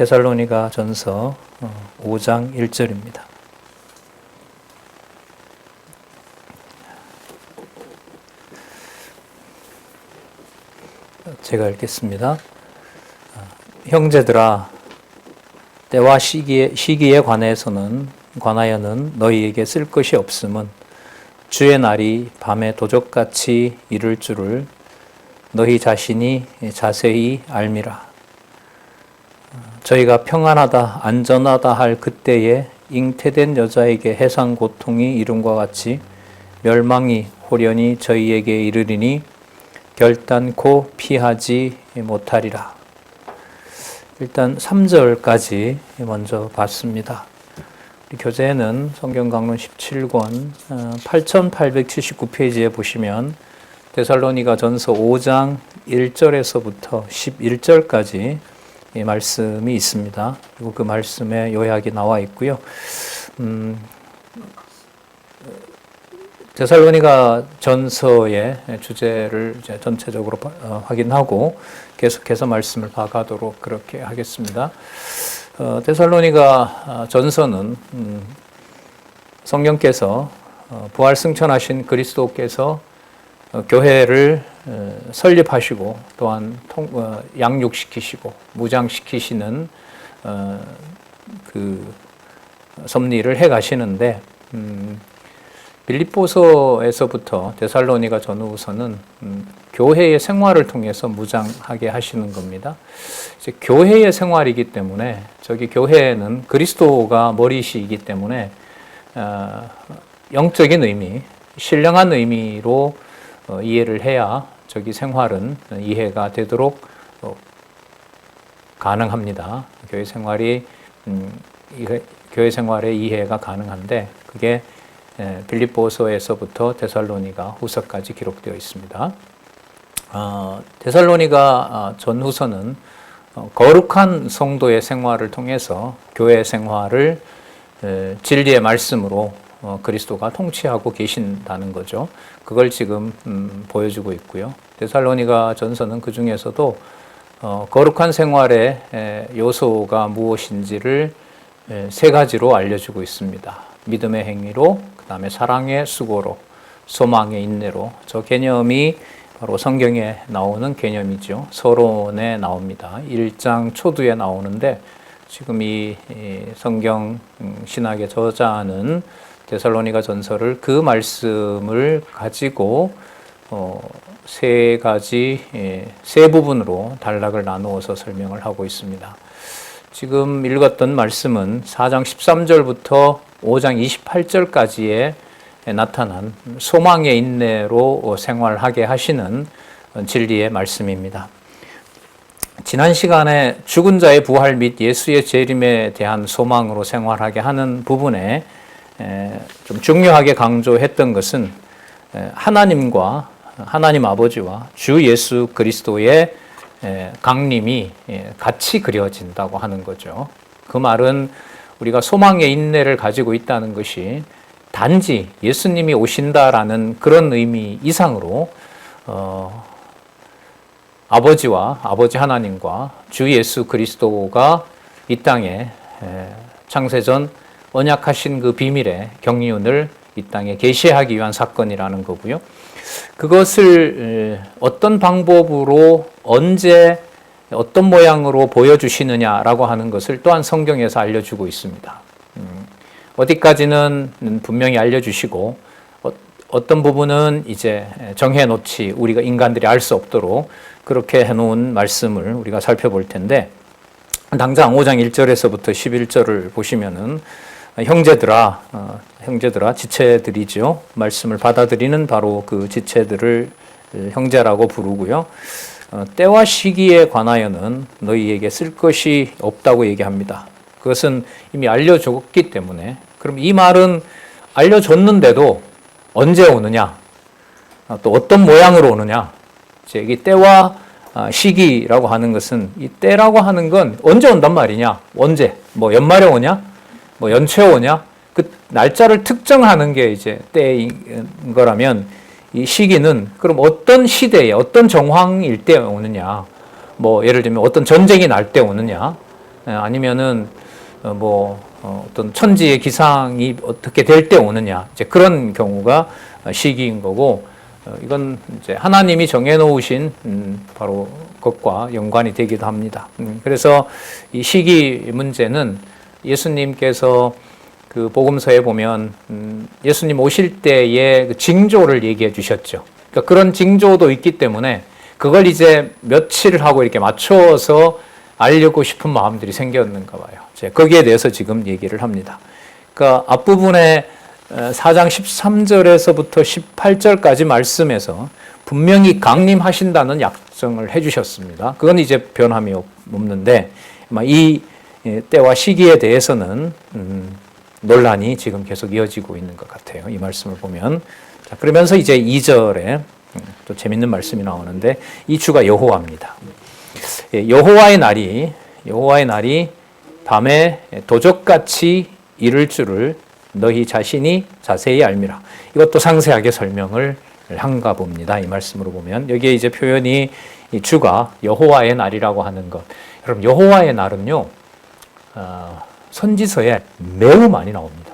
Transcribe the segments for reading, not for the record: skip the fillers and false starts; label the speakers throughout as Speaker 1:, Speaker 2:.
Speaker 1: 데살로니가 전서 5장 1절입니다. 제가 읽겠습니다. 형제들아, 때와 시기에 관하여는 너희에게 쓸 것이 없음은 주의 날이 밤에 도적같이 이를 줄을 너희 자신이 자세히 알미라. 저희가 평안하다 안전하다 할 그때에 잉태된 여자에게 해상 고통이 이름과 같이 멸망이 호련히 저희에게 이르리니 결단코 피하지 못하리라. 일단 3절까지 먼저 봤습니다. 우리 교재에는 성경강론 17권 8879페이지에 보시면 데살로니가 전서 5장 1절에서부터 11절까지 이 말씀이 있습니다. 그리고 그 말씀의 요약이 나와 있고요. 데살로니가 전서의 주제를 이제 전체적으로 확인하고 계속해서 말씀을 봐가도록 그렇게 하겠습니다. 데살로니가 전서는 성령께서 부활 승천하신 그리스도께서 교회를 설립하시고 또한 양육시키시고 무장시키시는 그 섭리를 해 가시는데 빌립보서에서부터 데살로니가 전후서는 교회의 생활을 통해서 무장하게 하시는 겁니다. 이제 교회의 생활이기 때문에 저기 교회는 그리스도가 머리시이기 때문에 영적인 의미, 신령한 의미로 이해를 해야 저기 생활은 이해가 되도록 가능합니다. 교회 생활의 이해가 가능한데 그게 빌립보서에서부터 데살로니가 후서까지 기록되어 있습니다. 데살로니가 전후서는 거룩한 성도의 생활을 통해서 교회 생활을 진리의 말씀으로 그리스도가 통치하고 계신다는 거죠. 그걸 지금 보여주고 있고요. 데살로니가 전서는 그 중에서도 거룩한 생활의 요소가 무엇인지를 세 가지로 알려주고 있습니다. 믿음의 행위로, 그 다음에 사랑의 수고로, 소망의 인내로. 저 개념이 바로 성경에 나오는 개념이죠. 서론에 나옵니다. 1장 초두에 나오는데 지금 이 성경 신학의 저자는 데살로니가 전서를 그 말씀을 가지고 세 부분으로 단락을 나누어서 설명을 하고 있습니다. 지금 읽었던 말씀은 4장 13절부터 5장 28절까지에 나타난 소망의 인내로 생활하게 하시는 진리의 말씀입니다. 지난 시간에 죽은 자의 부활 및 예수의 재림에 대한 소망으로 생활하게 하는 부분에 좀 중요하게 강조했던 것은 하나님 아버지와 주 예수 그리스도의 강림이 같이 그려진다고 하는 거죠. 그 말은 우리가 소망의 인내를 가지고 있다는 것이 단지 예수님이 오신다라는 그런 의미 이상으로 아버지 하나님과 주 예수 그리스도가 이 땅에 창세전 언약하신 그 비밀의 경륜을 이 땅에 계시하기 위한 사건이라는 거고요. 그것을 어떤 방법으로 언제 어떤 모양으로 보여주시느냐라고 하는 것을 또한 성경에서 알려주고 있습니다. 어디까지는 분명히 알려주시고 어떤 부분은 이제 정해놓지 우리가 인간들이 알 수 없도록 그렇게 해놓은 말씀을 우리가 살펴볼 텐데 당장 5장 1절에서부터 11절을 보시면은 형제들아 지체들이죠. 말씀을 받아들이는 바로 그 지체들을 형제라고 부르고요. 때와 시기에 관하여는 너희에게 쓸 것이 없다고 얘기합니다. 그것은 이미 알려줬기 때문에 그럼 이 말은 알려줬는데도 언제 오느냐? 또 어떤 모양으로 오느냐? 이 때와 시기라고 하는 것은 이 때라고 하는 건 언제 온단 말이냐? 언제? 뭐 연말에 오냐? 뭐 연초에 오냐? 그 날짜를 특정하는 게 이제 때인 거라면 이 시기는 그럼 어떤 시대에 어떤 정황일 때 오느냐? 뭐 예를 들면 어떤 전쟁이 날 때 오느냐? 아니면은 어떤 천지의 기상이 어떻게 될 때 오느냐, 이제 그런 경우가 시기인 거고, 이건 이제 하나님이 정해놓으신 바로 것과 연관이 되기도 합니다. 그래서 이 시기 문제는 예수님께서 그 복음서에 보면 예수님 오실 때의 그 징조를 얘기해 주셨죠. 그러니까 그런 징조도 있기 때문에 그걸 이제 며칠을 하고 이렇게 맞춰서 알려고 싶은 마음들이 생겼는가 봐요. 거기에 대해서 지금 얘기를 합니다. 그러니까 앞부분에 4장 13절에서부터 18절까지 말씀에서 분명히 강림하신다는 약정을 해주셨습니다. 그건 이제 변함이 없는데 이 때와 시기에 대해서는 논란이 지금 계속 이어지고 있는 것 같아요. 이 말씀을 보면. 자, 그러면서 이제 2절에 또 재밌는 말씀이 나오는데 이 주가 여호와입니다. 여호와의 날이 밤에 도적같이 이를 줄을 너희 자신이 자세히 알미라. 이것도 상세하게 설명을 한가 봅니다. 이 말씀으로 보면 여기에 이제 표현이 이 주가 여호와의 날이라고 하는 것. 여러분 여호와의 날은요 선지서에 매우 많이 나옵니다.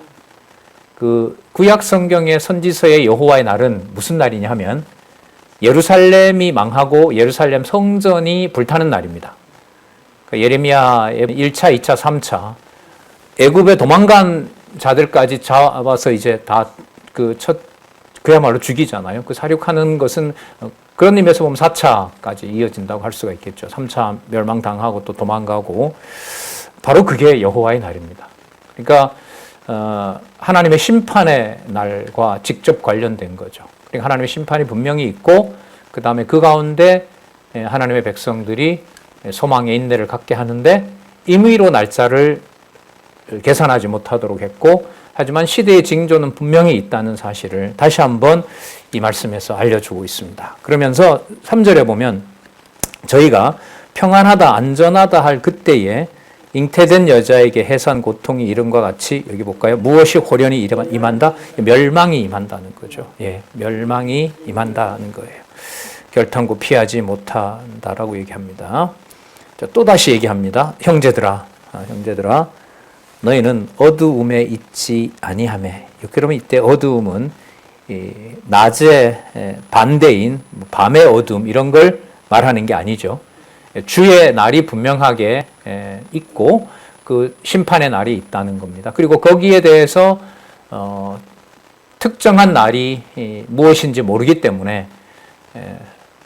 Speaker 1: 그 구약 성경의 선지서의 여호와의 날은 무슨 날이냐 하면 예루살렘이 망하고 예루살렘 성전이 불타는 날입니다. 그러니까 예레미야의 1차, 2차, 3차 애굽에 도망간 자들까지 잡아서 이제 다 그야말로 죽이잖아요. 그 사륙하는 것은 그런 의미에서 보면 4차까지 이어진다고 할 수가 있겠죠. 3차 멸망당하고 또 도망가고 바로 그게 여호와의 날입니다. 그러니까 하나님의 심판의 날과 직접 관련된 거죠. 그러니까 하나님의 심판이 분명히 있고 그 다음에 그 가운데 하나님의 백성들이 소망의 인내를 갖게 하는데 임의로 날짜를 계산하지 못하도록 했고 하지만 시대의 징조는 분명히 있다는 사실을 다시 한번 이 말씀에서 알려주고 있습니다. 그러면서 3절에 보면 저희가 평안하다 안전하다 할 그때에 잉태된 여자에게 해산 고통이 이름과 같이 여기 볼까요? 무엇이 호련히 임한다? 멸망이 임한다는 거죠. 멸망이 임한다는 거예요. 결탄고 피하지 못한다라고 얘기합니다. 또 다시 얘기합니다. 형제들아 너희는 어두움에 있지 아니하매. 그러면 이때 어두움은 낮의 반대인 밤의 어두움 이런 걸 말하는 게 아니죠. 주의 날이 분명하게 있고 그 심판의 날이 있다는 겁니다. 그리고 거기에 대해서 특정한 날이 무엇인지 모르기 때문에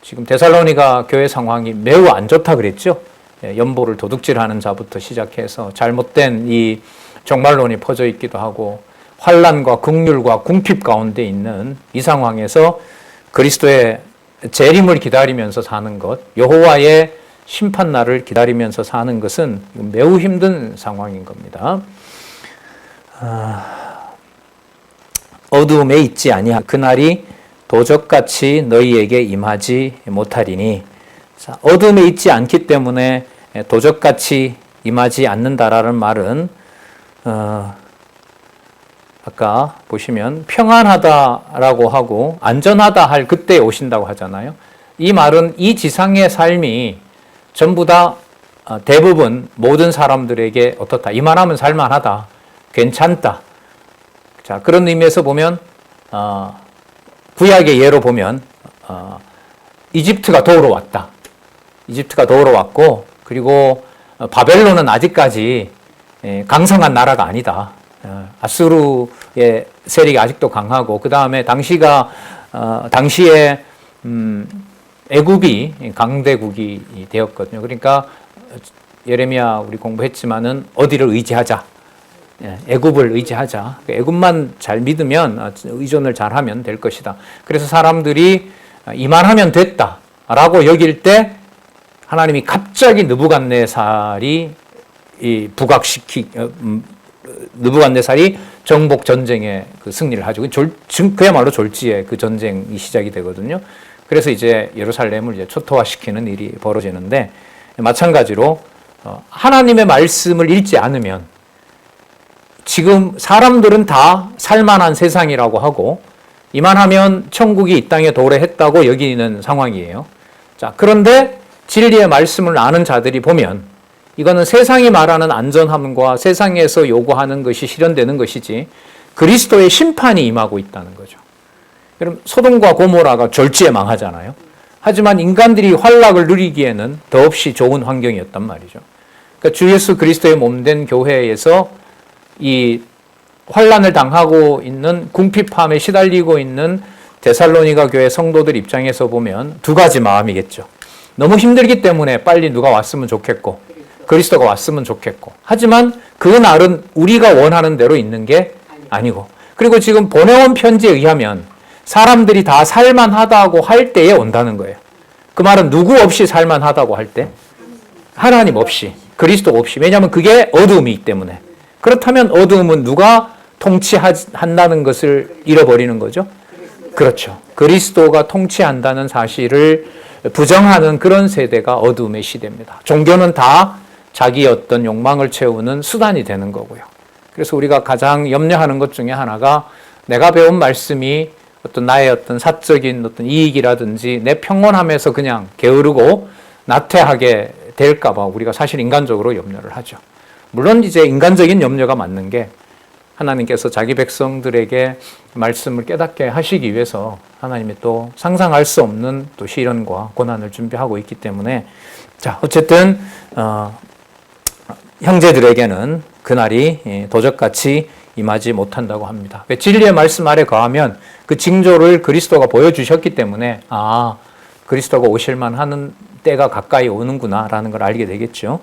Speaker 1: 지금 데살로니가 교회 상황이 매우 안 좋다 그랬죠. 연보를 도둑질하는 자부터 시작해서 잘못된 이 종말론이 퍼져 있기도 하고 환난과 긍휼과 궁핍 가운데 있는 이 상황에서 그리스도의 재림을 기다리면서 사는 것, 여호와의 심판 날을 기다리면서 사는 것은 매우 힘든 상황인 겁니다. 어두움에 있지 아니하 그날이 도적같이 너희에게 임하지 못하리니. 자, 어둠에 있지 않기 때문에 도적같이 임하지 않는다라는 말은 아까 보시면 평안하다라고 하고 안전하다 할 그때에 오신다고 하잖아요. 이 말은 이 지상의 삶이 전부 다 대부분 모든 사람들에게 어떻다. 이만하면 살만하다. 괜찮다. 자, 그런 의미에서 보면 구약의 예로 보면 이집트가 도우러 왔다. 이집트가 도우러 왔고 그리고 바벨론은 아직까지 강성한 나라가 아니다. 아수르의 세력이 아직도 강하고 그 다음에 당시에 애굽이 강대국이 되었거든요. 그러니까 예레미야 우리 공부했지만은 어디를 의지하자. 애굽을 의지하자. 애굽만 잘 믿으면 의존을 잘하면 될 것이다. 그래서 사람들이 이만하면 됐다라고 여길 때 하나님이 갑자기 느부갓네살이 느부갓네살이 정복 전쟁의 그 승리를 하죠. 그야말로 졸지의 그 전쟁이 시작이 되거든요. 그래서 이제 예루살렘을 이제 초토화시키는 일이 벌어지는데 마찬가지로 하나님의 말씀을 읽지 않으면 지금 사람들은 다 살만한 세상이라고 하고 이만하면 천국이 이 땅에 도래했다고 여기는 상황이에요. 자, 그런데 진리의 말씀을 아는 자들이 보면 이거는 세상이 말하는 안전함과 세상에서 요구하는 것이 실현되는 것이지 그리스도의 심판이 임하고 있다는 거죠. 여러분, 소돔과 고모라가 졸지에 망하잖아요. 하지만 인간들이 환락을 누리기에는 더없이 좋은 환경이었단 말이죠. 그러니까 주 예수 그리스도의 몸된 교회에서 이 환란을 당하고 있는 궁핍함에 시달리고 있는 데살로니가 교회 성도들 입장에서 보면 두 가지 마음이겠죠. 너무 힘들기 때문에 빨리 누가 왔으면 좋겠고 그리스도가 왔으면 좋겠고, 하지만 그 날은 우리가 원하는 대로 있는 게 아니고, 그리고 지금 보내온 편지에 의하면 사람들이 다 살만하다고 할 때에 온다는 거예요. 그 말은 누구 없이 살만하다고 할 때? 하나님 없이, 그리스도 없이. 왜냐하면 그게 어두움이기 때문에. 그렇다면 어두움은 누가 통치한다는 것을 잃어버리는 거죠? 그렇죠. 그리스도가 통치한다는 사실을 부정하는 그런 세대가 어두움의 시대입니다. 종교는 다 자기의 어떤 욕망을 채우는 수단이 되는 거고요. 그래서 우리가 가장 염려하는 것 중에 하나가 내가 배운 말씀이 어떤 나의 어떤 사적인 어떤 이익이라든지 내 평온함에서 그냥 게으르고 나태하게 될까봐 우리가 사실 인간적으로 염려를 하죠. 물론 이제 인간적인 염려가 맞는 게 하나님께서 자기 백성들에게 말씀을 깨닫게 하시기 위해서 하나님이 또 상상할 수 없는 또 시련과 고난을 준비하고 있기 때문에, 자, 어쨌든 형제들에게는 그날이 도적같이 임하지 못한다고 합니다. 진리의 말씀 아래 거하면 그 징조를 그리스도가 보여주셨기 때문에 그리스도가 오실만 하는 때가 가까이 오는구나라는 걸 알게 되겠죠.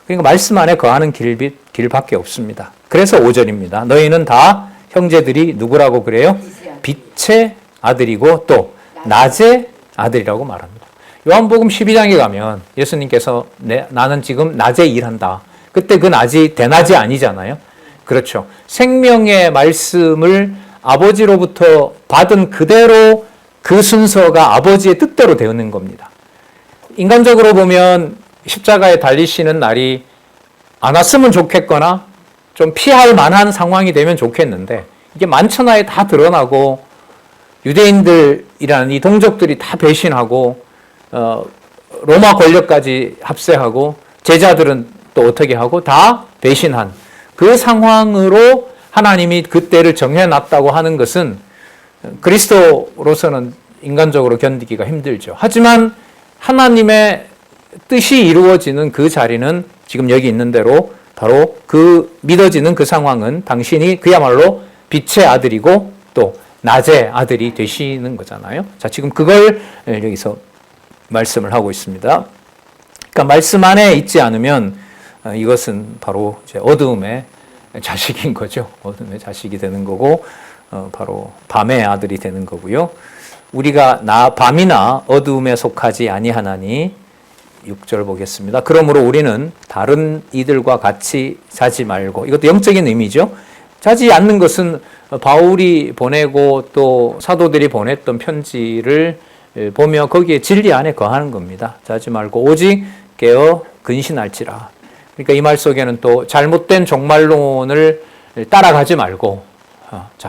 Speaker 1: 그러니까 말씀 안에 거하는 길밖에 없습니다. 그래서 5절입니다. 너희는 다 형제들이 누구라고 그래요? 빛의 아들이고 또 낮의 아들이라고 말합니다. 요한복음 12장에 가면 예수님께서 나는 지금 낮에 일한다. 그때 그 낮이 대낮이 아니잖아요. 그렇죠. 생명의 말씀을 아버지로부터 받은 그대로 그 순서가 아버지의 뜻대로 되는 겁니다. 인간적으로 보면 십자가에 달리시는 날이 안 왔으면 좋겠거나 좀 피할 만한 상황이 되면 좋겠는데, 이게 만천하에 다 드러나고 유대인들이라는 이 동족들이 다 배신하고 로마 권력까지 합세하고 제자들은 또 어떻게 하고 다 배신한 그 상황으로 하나님이 그때를 정해놨다고 하는 것은 그리스도로서는 인간적으로 견디기가 힘들죠. 하지만 하나님의 뜻이 이루어지는 그 자리는 지금 여기 있는 대로 바로 그 믿어지는 그 상황은 당신이 그야말로 빛의 아들이고 또 낮의 아들이 되시는 거잖아요. 자, 지금 그걸 여기서 말씀을 하고 있습니다. 그러니까 말씀 안에 있지 않으면 이것은 바로 이제 어두움의 자식인 거죠. 어둠의 자식이 되는 거고, 바로 밤의 아들이 되는 거고요. 우리가 밤이나 어두움에 속하지 아니하나니, 6절 보겠습니다. 그러므로 우리는 다른 이들과 같이 자지 말고, 이것도 영적인 의미죠. 자지 않는 것은 바울이 보내고 또 사도들이 보냈던 편지를 보며 거기에 진리 안에 거하는 겁니다. 자지 말고 오직 깨어 근신할지라. 그러니까 이 말 속에는 또 잘못된 종말론을 따라가지 말고,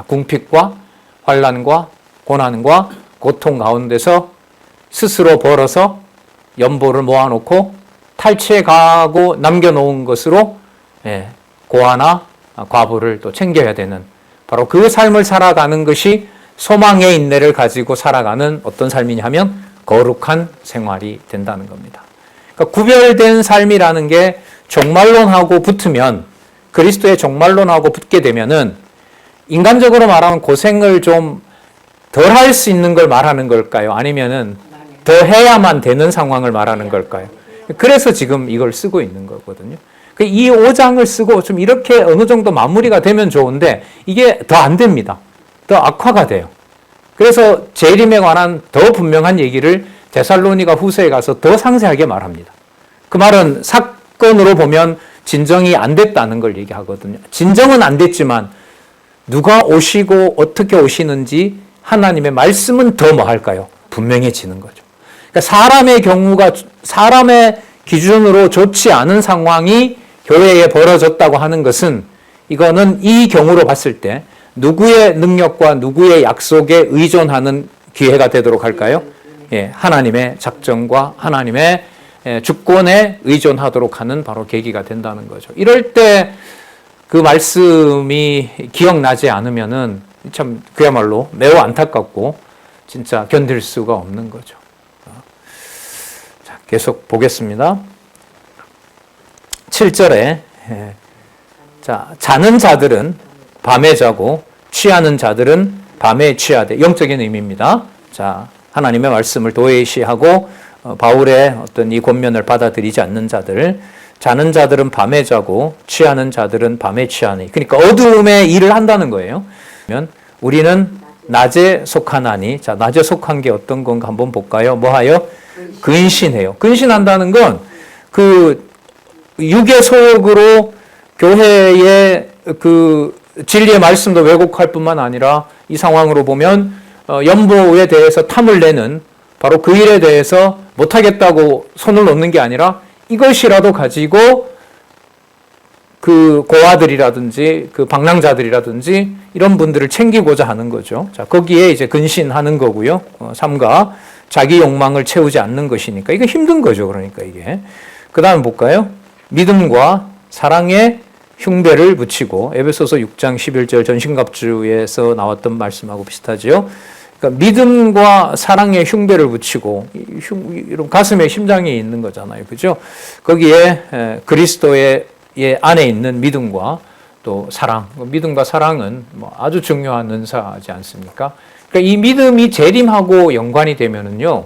Speaker 1: 궁핍과 환난과 고난과 고통 가운데서 스스로 벌어서 연보를 모아놓고 탈취해 가고 남겨놓은 것으로 고아나 과부를 또 챙겨야 되는, 바로 그 삶을 살아가는 것이 소망의 인내를 가지고 살아가는 어떤 삶이냐 하면 거룩한 생활이 된다는 겁니다. 그러니까 구별된 삶이라는 게 종말론하고 붙으면, 그리스도의 종말론하고 붙게 되면은 인간적으로 말하면 고생을 좀 덜 할 수 있는 걸 말하는 걸까요? 아니면은 더 해야만 되는 상황을 말하는 걸까요? 그래서 지금 이걸 쓰고 있는 거거든요. 이 5장을 쓰고 좀 이렇게 어느 정도 마무리가 되면 좋은데 이게 더 안 됩니다. 더 악화가 돼요. 그래서 재림에 관한 더 분명한 얘기를 데살로니가 후서에 가서 더 상세하게 말합니다. 그 말은 사건으로 보면 진정이 안 됐다는 걸 얘기하거든요. 진정은 안 됐지만 누가 오시고 어떻게 오시는지 하나님의 말씀은 더 뭐 할까요? 분명해지는 거죠. 그러니까 사람의 경우가 사람의 기준으로 좋지 않은 상황이 교회에 벌어졌다고 하는 것은, 이거는 이 경우로 봤을 때 누구의 능력과 누구의 약속에 의존하는 기회가 되도록 할까요? 하나님의 작정과 하나님의 주권에 의존하도록 하는 바로 계기가 된다는 거죠. 이럴 때 그 말씀이 기억나지 않으면은 참 그야말로 매우 안타깝고 진짜 견딜 수가 없는 거죠. 자, 계속 보겠습니다. 7절에 자, 자는 자들은 밤에 자고 취하는 자들은 밤에 취하되, 영적인 의미입니다. 자, 하나님의 말씀을 도외시하고 바울의 어떤 이 권면을 받아들이지 않는 자들, 자는 자들은 밤에 자고 취하는 자들은 밤에 취하니. 그러니까 어두움에 일을 한다는 거예요. 그러면 우리는 낮에 속하나니, 자, 낮에 속한 게 어떤 건가 한번 볼까요? 뭐하여? 근신해요. 근신한다는 건 그 육의 소욕으로 교회의 그 진리의 말씀도 왜곡할 뿐만 아니라 이 상황으로 보면 연보에 대해서 탐을 내는 바로 그 일에 대해서 못하겠다고 손을 놓는 게 아니라 이것이라도 가지고 그 고아들이라든지 그 방랑자들이라든지 이런 분들을 챙기고자 하는 거죠. 자, 거기에 이제 근신하는 거고요. 삼가 자기 욕망을 채우지 않는 것이니까 이게 힘든 거죠. 그러니까 이게. 그 다음 볼까요? 믿음과 사랑의 흉배를 붙이고, 에베소서 6장 11절 전신갑주에서 나왔던 말씀하고 비슷하지요. 그러니까 믿음과 사랑의 흉배를 붙이고, 이런 가슴에 심장이 있는 거잖아요. 그죠? 거기에 그리스도의 안에 있는 믿음과 또 사랑, 믿음과 사랑은 뭐 아주 중요한 은사지 않습니까? 그러니까 이 믿음이 재림하고 연관이 되면은요,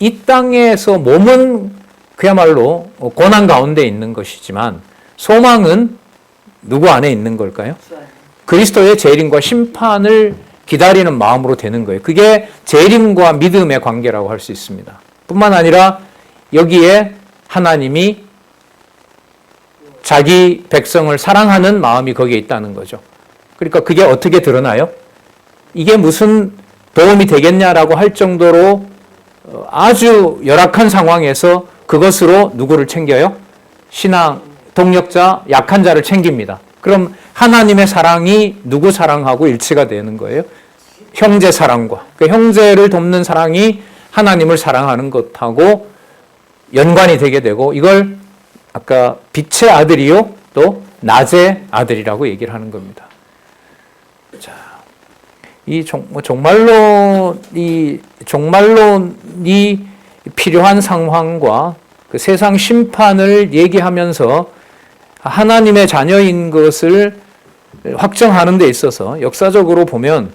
Speaker 1: 이 땅에서 몸은 그야말로 고난 가운데 있는 것이지만 소망은 누구 안에 있는 걸까요? 그리스도의 재림과 심판을 기다리는 마음으로 되는 거예요. 그게 재림과 믿음의 관계라고 할 수 있습니다. 뿐만 아니라 여기에 하나님이 자기 백성을 사랑하는 마음이 거기에 있다는 거죠. 그러니까 그게 어떻게 드러나요? 이게 무슨 도움이 되겠냐라고 할 정도로 아주 열악한 상황에서 그것으로 누구를 챙겨요? 신앙 동력자, 약한 자를 챙깁니다. 그럼 하나님의 사랑이 누구 사랑하고 일치가 되는 거예요? 형제 사랑과. 그 형제를 돕는 사랑이 하나님을 사랑하는 것하고 연관이 되게 되고, 이걸 아까 빛의 아들이요 또 낮의 아들이라고 얘기를 하는 겁니다. 자, 이 종말론이 필요한 상황과 그 세상 심판을 얘기하면서 하나님의 자녀인 것을 확정하는 데 있어서 역사적으로 보면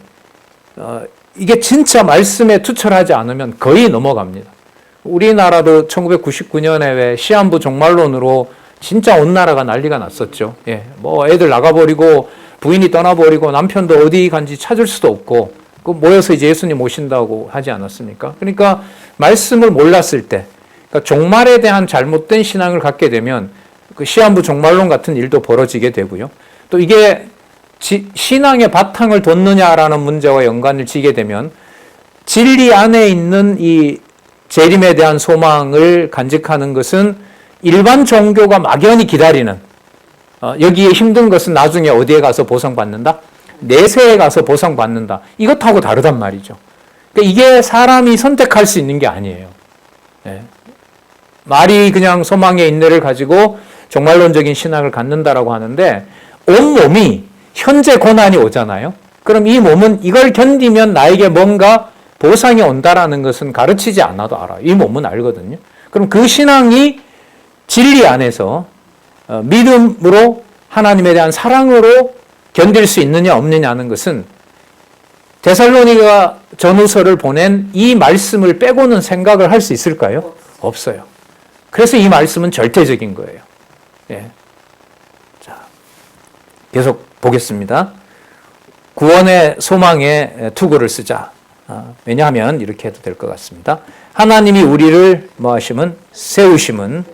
Speaker 1: 이게 진짜 말씀에 투철하지 않으면 거의 넘어갑니다. 우리나라도 1999년에 왜 시한부 종말론으로 진짜 온 나라가 난리가 났었죠. 예, 뭐 애들 나가버리고 부인이 떠나버리고 남편도 어디 간지 찾을 수도 없고 그 모여서 이제 예수님 오신다고 하지 않았습니까? 그러니까 말씀을 몰랐을 때, 그러니까 종말에 대한 잘못된 신앙을 갖게 되면 그 시한부 종말론 같은 일도 벌어지게 되고요. 또 이게 신앙의 바탕을 뒀느냐라는 문제와 연관을 지게 되면 진리 안에 있는 이 재림에 대한 소망을 간직하는 것은 일반 종교가 막연히 기다리는, 여기에 힘든 것은 나중에 어디에 가서 보상받는다? 내세에 가서 보상받는다. 이것하고 다르단 말이죠. 그러니까 이게 사람이 선택할 수 있는 게 아니에요. 네. 말이 그냥 소망의 인내를 가지고 종말론적인 신앙을 갖는다라고 하는데 온몸이 현재 고난이 오잖아요. 그럼 이 몸은 이걸 견디면 나에게 뭔가 보상이 온다라는 것은 가르치지 않아도 알아요. 이 몸은 알거든요. 그럼 그 신앙이 진리 안에서 믿음으로 하나님에 대한 사랑으로 견딜 수 있느냐 없느냐는 것은 데살로니가 전후서를 보낸 이 말씀을 빼고는 생각을 할 수 있을까요? 없어요. 그래서 이 말씀은 절대적인 거예요. 예. 자, 계속 보겠습니다. 구원의 소망에 투구를 쓰자. 왜냐하면 이렇게 해도 될 것 같습니다. 하나님이 우리를 뭐 하심은? 세우심은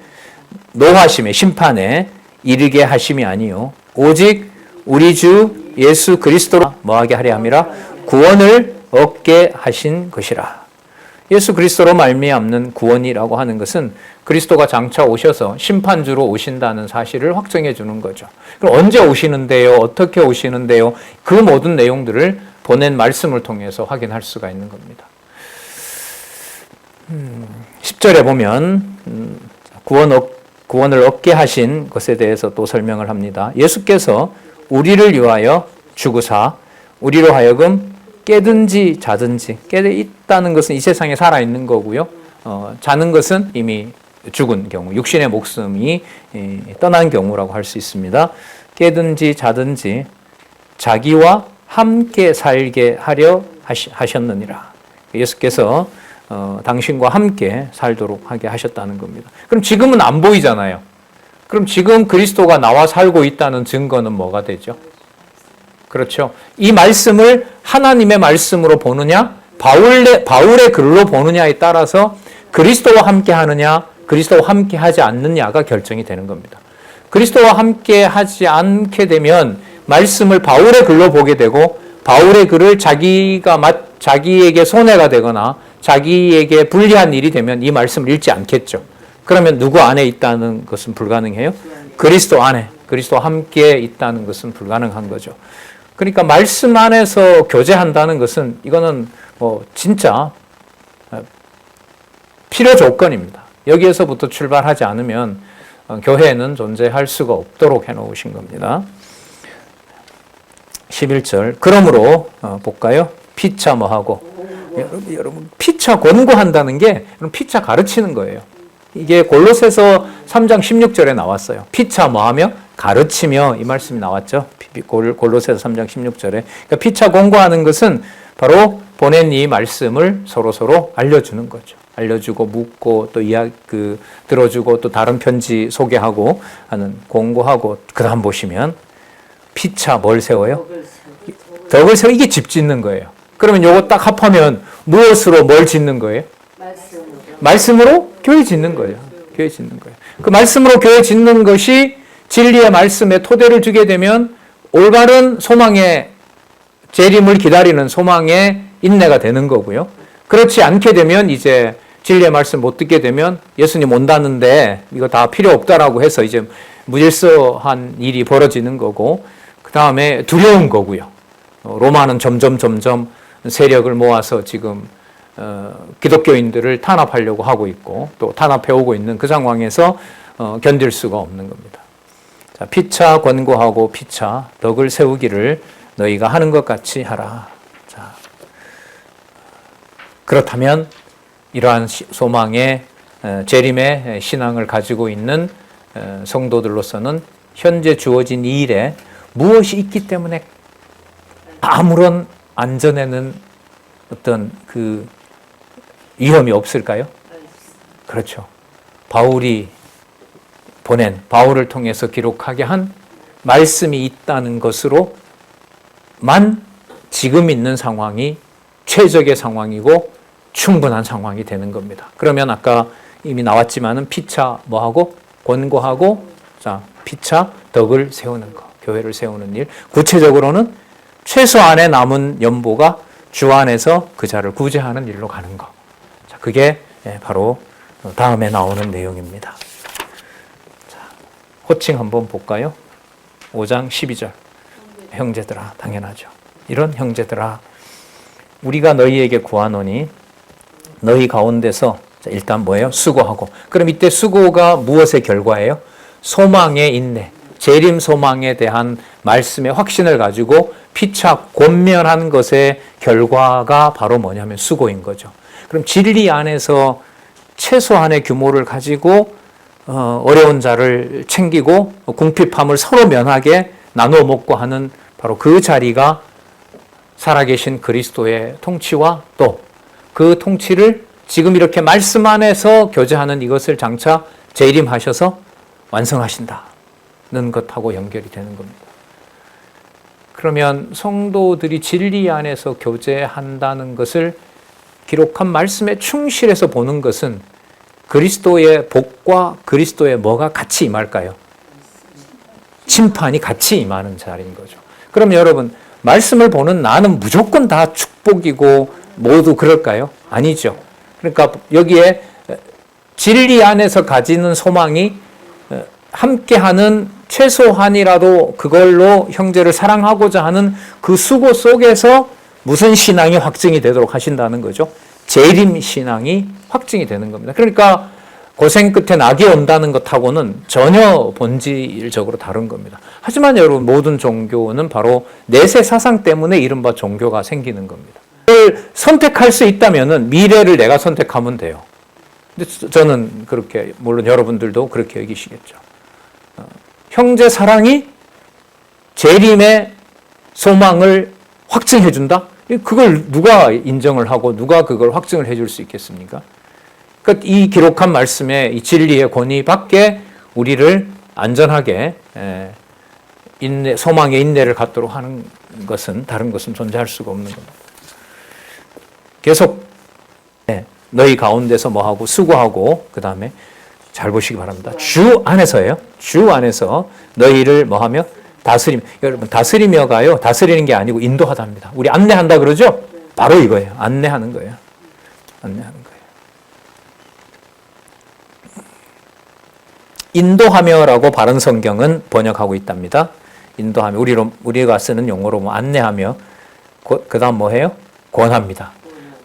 Speaker 1: 노하심의 심판에 이르게 하심이 아니요 오직 우리 주 예수 그리스도로 뭐하게 하려 함이라? 구원을 얻게 하신 것이라. 예수 그리스도로 말미암는 구원이라고 하는 것은 그리스도가 장차 오셔서 심판주로 오신다는 사실을 확정해 주는 거죠. 그럼 언제 오시는데요? 어떻게 오시는데요? 그 모든 내용들을 보낸 말씀을 통해서 확인할 수가 있는 겁니다. 10절에 보면 구원을 얻게 하신 것에 대해서 또 설명을 합니다. 예수께서 우리를 위하여 죽으사 우리로 하여금 깨든지 자든지, 깨 있다는 것은 이 세상에 살아있는 거고요. 자는 것은 이미 죽은 경우, 육신의 목숨이 떠난 경우라고 할 수 있습니다. 깨든지 자든지 자기와 함께 살게 하려 하셨느니라. 예수께서 당신과 함께 살도록 하게 하셨다는 겁니다. 그럼 지금은 안 보이잖아요. 그럼 지금 그리스도가 나와 살고 있다는 증거는 뭐가 되죠? 그렇죠. 이 말씀을 하나님의 말씀으로 보느냐, 바울의 글로 보느냐에 따라서 그리스도와 함께 하느냐, 그리스도와 함께 하지 않느냐가 결정이 되는 겁니다. 그리스도와 함께 하지 않게 되면 말씀을 바울의 글로 보게 되고, 바울의 글을 자기에게 손해가 되거나 자기에게 불리한 일이 되면 이 말씀을 읽지 않겠죠. 그러면 누구 안에 있다는 것은 불가능해요? 그리스도 안에, 그리스도와 함께 있다는 것은 불가능한 거죠. 그러니까 말씀 안에서 교제한다는 것은 이거는 진짜 필요 조건입니다. 여기에서부터 출발하지 않으면 교회는 존재할 수가 없도록 해놓으신 겁니다. 11절 그러므로 볼까요? 피차 뭐하고? 여러분 피차 권고한다는 게 피차 가르치는 거예요. 이게 골로새서 3장 16절에 나왔어요. 피차 뭐하며? 가르치며, 이 말씀이 나왔죠. 골로새서 3장 16절에. 그러니까 피차 권고하는 것은 바로 보낸 이 말씀을 서로 알려주는 거죠. 알려주고 묻고 또 들어주고 또 다른 편지 소개하고 하는, 공고하고. 그 다음 보시면 피차 뭘 세워요? 덕을 세워. 이게 집 짓는 거예요. 그러면 요거 딱 합하면 무엇으로 뭘 짓는 거예요? 말씀으로 교회 짓는 거예요. 교회 짓는 거예요. 그 말씀으로 교회 짓는 것이 진리의 말씀에 토대를 주게 되면 올바른 소망의 재림을 기다리는 소망의 인내가 되는 거고요. 그렇지 않게 되면 이제 진리의 말씀 못 듣게 되면 예수님 온다는데 이거 다 필요 없다라고 해서 이제 무질서한 일이 벌어지는 거고, 그 다음에 두려운 거고요. 로마는 점점 세력을 모아서 지금 기독교인들을 탄압하려고 하고 있고 또 탄압해오고 있는 그 상황에서 견딜 수가 없는 겁니다. 자, 피차 권고하고 피차 덕을 세우기를 너희가 하는 것 같이 하라. 자, 그렇다면 이러한 소망의 재림의 신앙을 가지고 있는 성도들로서는 현재 주어진 이 일에 무엇이 있기 때문에 아무런 안전에는 어떤 그 위험이 없을까요? 그렇죠. 바울이 보낸, 바울을 통해서 기록하게 한 말씀이 있다는 것으로만 지금 있는 상황이 최적의 상황이고 충분한 상황이 되는 겁니다. 그러면 아까 이미 나왔지만은 피차 뭐하고? 권고하고, 자, 피차 덕을 세우는 거, 교회를 세우는 일. 구체적으로는 최소한의 남은 연보가 주 안에서 그 자를 구제하는 일로 가는 거. 자, 그게 바로 다음에 나오는 내용입니다. 자, 호칭 한번 볼까요? 5장 12절. 형제들아, 당연하죠. 이런 형제들아, 우리가 너희에게 구하노니 너희 가운데서 일단 뭐예요? 수고하고. 그럼 이때 수고가 무엇의 결과예요? 소망의 인내, 재림 소망에 대한 말씀의 확신을 가지고 피차 권면한 것의 결과가 바로 뭐냐면 수고인 거죠. 그럼 진리 안에서 최소한의 규모를 가지고 어려운 자를 챙기고 궁핍함을 서로 면하게 나누어 먹고 하는 바로 그 자리가 살아계신 그리스도의 통치와 또 그 통치를 지금 이렇게 말씀 안에서 교제하는 이것을 장차 재림하셔서 완성하신다는 것하고 연결이 되는 겁니다. 그러면 성도들이 진리 안에서 교제한다는 것을 기록한 말씀에 충실해서 보는 것은 그리스도의 복과 그리스도의 뭐가 같이 임할까요? 심판이 같이 임하는 자리인 거죠. 그럼 여러분, 말씀을 보는 나는 무조건 다 축복이고 모두 그럴까요? 아니죠. 그러니까 여기에 진리 안에서 가지는 소망이 함께하는 최소한이라도 그걸로 형제를 사랑하고자 하는 그 수고 속에서 무슨 신앙이 확증이 되도록 하신다는 거죠. 재림 신앙이 확증이 되는 겁니다. 그러니까 고생 끝에 낙이 온다는 것하고는 전혀 본질적으로 다른 겁니다. 하지만 여러분, 모든 종교는 바로 내세 사상 때문에 이른바 종교가 생기는 겁니다. 그걸 선택할 수 있다면은 미래를 내가 선택하면 돼요. 근데 저는 그렇게, 물론 여러분들도 그렇게 여기시겠죠. 형제 사랑이 재림의 소망을 확증해 준다? 그걸 누가 인정을 하고 누가 그걸 확증을 해줄 수 있겠습니까? 그러니까 이 기록한 말씀의 이 진리의 권위 밖에 우리를 안전하게 소망의 인내를 갖도록 하는 것은, 다른 것은 존재할 수가 없는 겁니다. 계속 너희 가운데서 뭐하고 수고하고, 그 다음에 잘 보시기 바랍니다. 주 안에서예요. 주 안에서 너희를 뭐하며 다스림. 여러분, 다스리며가요, 다스리는 게 아니고 인도하답니다. 우리 안내한다 그러죠? 바로 이거예요. 안내하는 거예요. 안내하는 거예요. 인도하며라고 바른 성경은 번역하고 있답니다. 인도하며, 우리가 쓰는 용어로 뭐 안내하며, 그 다음 뭐 해요? 권합니다.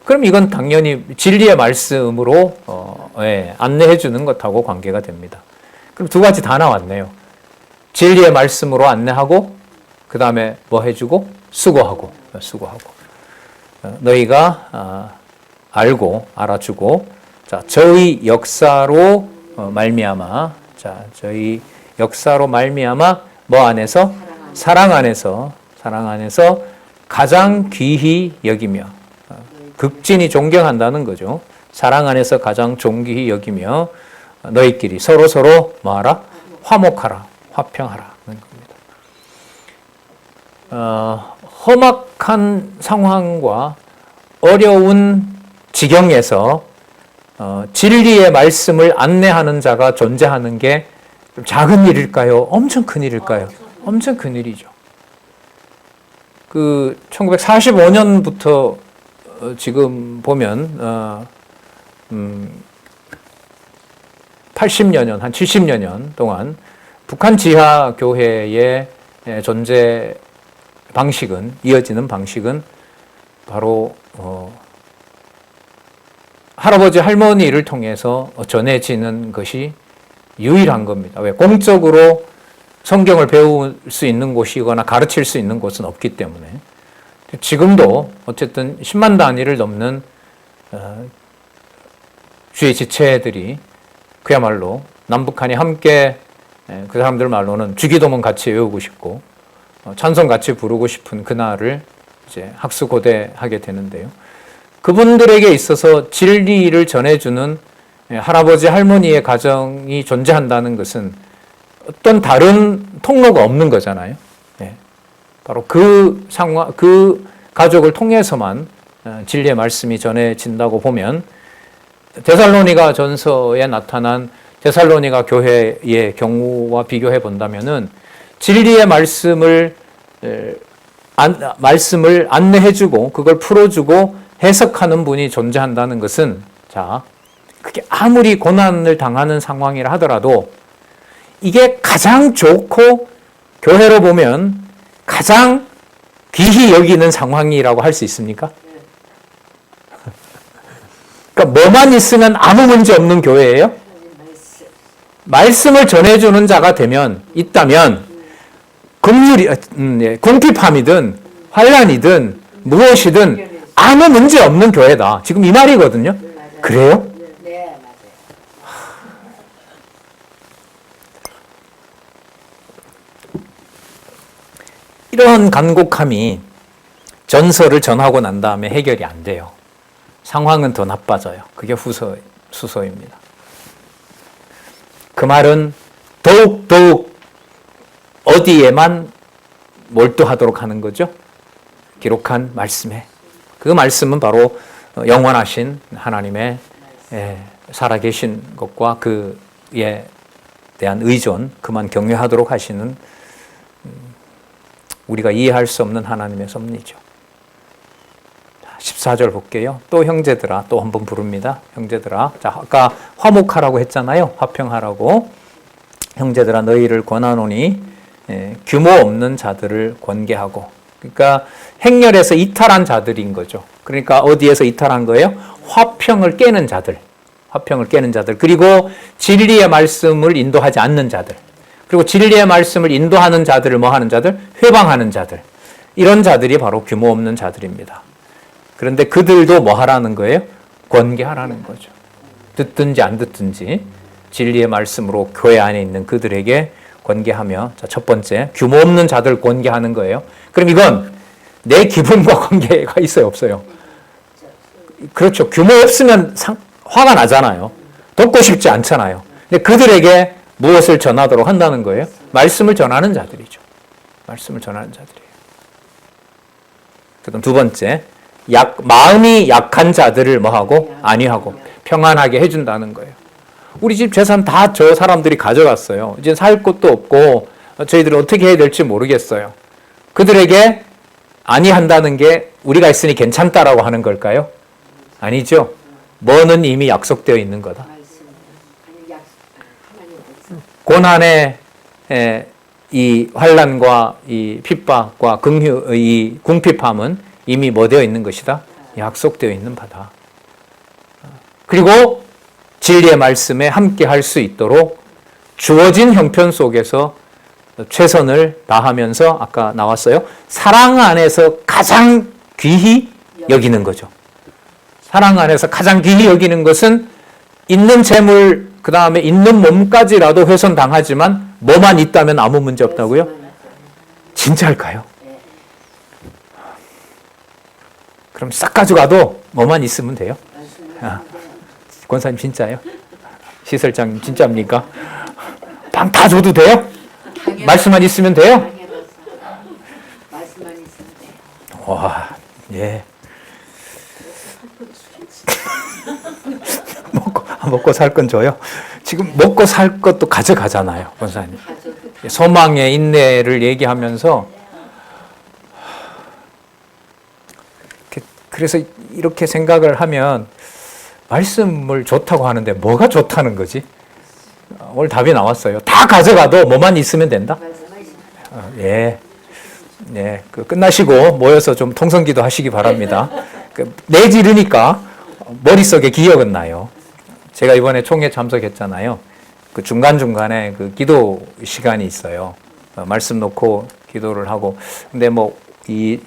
Speaker 1: 그럼 이건 당연히 진리의 말씀으로 안내해 주는 것하고 관계가 됩니다. 그럼 두 가지 다 나왔네요. 진리의 말씀으로 안내하고, 그 다음에 뭐 해주고? 수고하고. 너희가 알고 알아주고, 자, 저희 역사로 말미암아, 자, 저희 역사로 말미암아 뭐 안에서? 사랑 안에서 가장 귀히 여기며, 극진히 존경한다는 거죠. 사랑 안에서 가장 존귀히 여기며 너희끼리 서로 뭐하라? 화목하라, 화평하라 하는 겁니다. 험악한 상황과 어려운 지경에서 진리의 말씀을 안내하는 자가 존재하는 게 좀 작은 일일까요? 엄청 큰 일일까요? 엄청 큰 일이죠. 그 1945년부터 지금 보면 80여 년, 한 70여 년 동안 북한 지하 교회의 존재 방식은, 이어지는 방식은 바로 할아버지 할머니를 통해서 전해지는 것이 유일한 겁니다. 왜? 공적으로 성경을 배울 수 있는 곳이거나 가르칠 수 있는 곳은 없기 때문에. 지금도 어쨌든 10만 단위를 넘는 주의 지체들이 그야말로 남북한이 함께, 그 사람들 말로는 주기도문 같이 외우고 싶고 찬송 같이 부르고 싶은 그날을 이제 학수고대하게 되는데요. 그분들에게 있어서 진리를 전해주는 할아버지 할머니의 가정이 존재한다는 것은 어떤 다른 통로가 없는 거잖아요. 바로 그 상황, 그 가족을 통해서만 진리의 말씀이 전해진다고 보면, 데살로니가 전서에 나타난 데살로니가 교회의 경우와 비교해 본다면은 진리의 말씀을 안내해주고 그걸 풀어주고 해석하는 분이 존재한다는 것은, 자, 그게 아무리 고난을 당하는 상황이라 하더라도 이게 가장 좋고 교회로 보면 가장 귀히 여기는 상황이라고 할 수 있습니까? 그러니까 뭐만 있으면 아무 문제 없는 교회예요? 말씀을 전해주는 자가 있다면 궁핍함이든 환란이든 무엇이든 아무 문제 없는 교회다. 지금 이 말이거든요. 그래요?
Speaker 2: 네, 맞아요.
Speaker 1: 이런 간곡함이 전서를 전하고 난 다음에 해결이 안 돼요. 상황은 더 나빠져요. 그게 수소입니다. 그 말은 더욱 어디에만 몰두하도록 하는 거죠? 기록한 말씀에. 그 말씀은 바로 영원하신 하나님의 살아계신 것과 그에 대한 의존, 그만 경외하도록 하시는 우리가 이해할 수 없는 하나님의 섭리죠. 14절 볼게요. 또 형제들아, 또 한번 부릅니다. 형제들아. 자, 아까 화목하라고 했잖아요. 화평하라고. 형제들아, 너희를 권하노니 규모 없는 자들을 권계하고. 그러니까 행렬에서 이탈한 자들인 거죠. 그러니까 어디에서 이탈한 거예요? 화평을 깨는 자들. 화평을 깨는 자들, 그리고 진리의 말씀을 인도하지 않는 자들, 그리고 진리의 말씀을 인도하는 자들을 뭐 하는 자들? 회방하는 자들. 이런 자들이 바로 규모 없는 자들입니다. 그런데 그들도 뭐 하라는 거예요? 권계하라는 거죠. 듣든지 안 듣든지 진리의 말씀으로 교회 안에 있는 그들에게 권계하며, 자, 첫 번째, 규모 없는 자들 권계하는 거예요. 그럼 이건 내 기분과 관계가 있어요, 없어요? 그렇죠. 규모 없으면 화가 나잖아요. 돕고 싶지 않잖아요. 근데 그들에게 무엇을 전하도록 한다는 거예요? 말씀을 전하는 자들이죠. 말씀을 전하는 자들이에요. 그다음 두 번째, 마음이 약한 자들을 뭐하고? 안위하고 평안하게 해준다는 거예요. 우리 집 재산 다 저 사람들이 가져갔어요. 이제 살 곳도 없고 저희들은 어떻게 해야 될지 모르겠어요. 그들에게 안위한다는 게 우리가 있으니 괜찮다라고 하는 걸까요? 아니죠. 뭐는 이미 약속되어 있는 거다. 고난의 이 환난과 이 핍박과 이 궁핍함은 이미 뭐 되어 있는 것이다? 약속되어 있는 바다. 그리고 진리의 말씀에 함께 할 수 있도록 주어진 형편 속에서 최선을 다하면서 아까 나왔어요. 사랑 안에서 가장 귀히 여기는 거죠. 사랑 안에서 가장 귀히 여기는 것은 있는 재물, 그 다음에 있는 몸까지라도 훼손당하지만 뭐만 있다면 아무 문제 없다고요? 진짜일까요? 그럼 싹 가져가도 뭐만 있으면 돼요? 권사님 진짜예요? 시설장님 진짜입니까? 방 다 줘도 돼요? 말씀만 있으면 돼요?
Speaker 2: 말씀만 있으면 돼요.
Speaker 1: 와, 예. 먹고 살 건 줘요? 지금 먹고 살 것도 가져가잖아요, 권사님. 소망의 인내를 얘기하면서 그래서 이렇게 생각을 하면 말씀을 좋다고 하는데 뭐가 좋다는 거지? 오늘 답이 나왔어요. 다 가져가도 뭐만 있으면 된다? 예. 네, 끝나시고 모여서 좀 통성기도 하시기 바랍니다. 내지르니까 머릿속에 기억은 나요. 제가 이번에 총회 참석했잖아요. 그 중간중간에 그 기도 시간이 있어요. 말씀 놓고 기도를 하고. 근데 이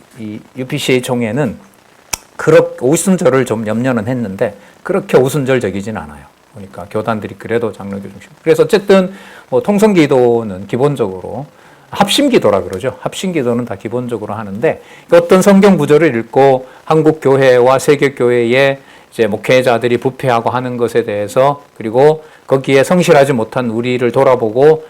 Speaker 1: UPCA 총회는 그렇게 오순절을 좀 염려는 했는데 그렇게 오순절적이진 않아요. 그러니까 교단들이 그래도 장로교 중심. 그래서 어쨌든 통성기도는 기본적으로 합심기도라 그러죠. 합심기도는 다 기본적으로 하는데 어떤 성경 구절을 읽고 한국 교회와 세계 교회의 이제 목회자들이 부패하고 하는 것에 대해서, 그리고 거기에 성실하지 못한 우리를 돌아보고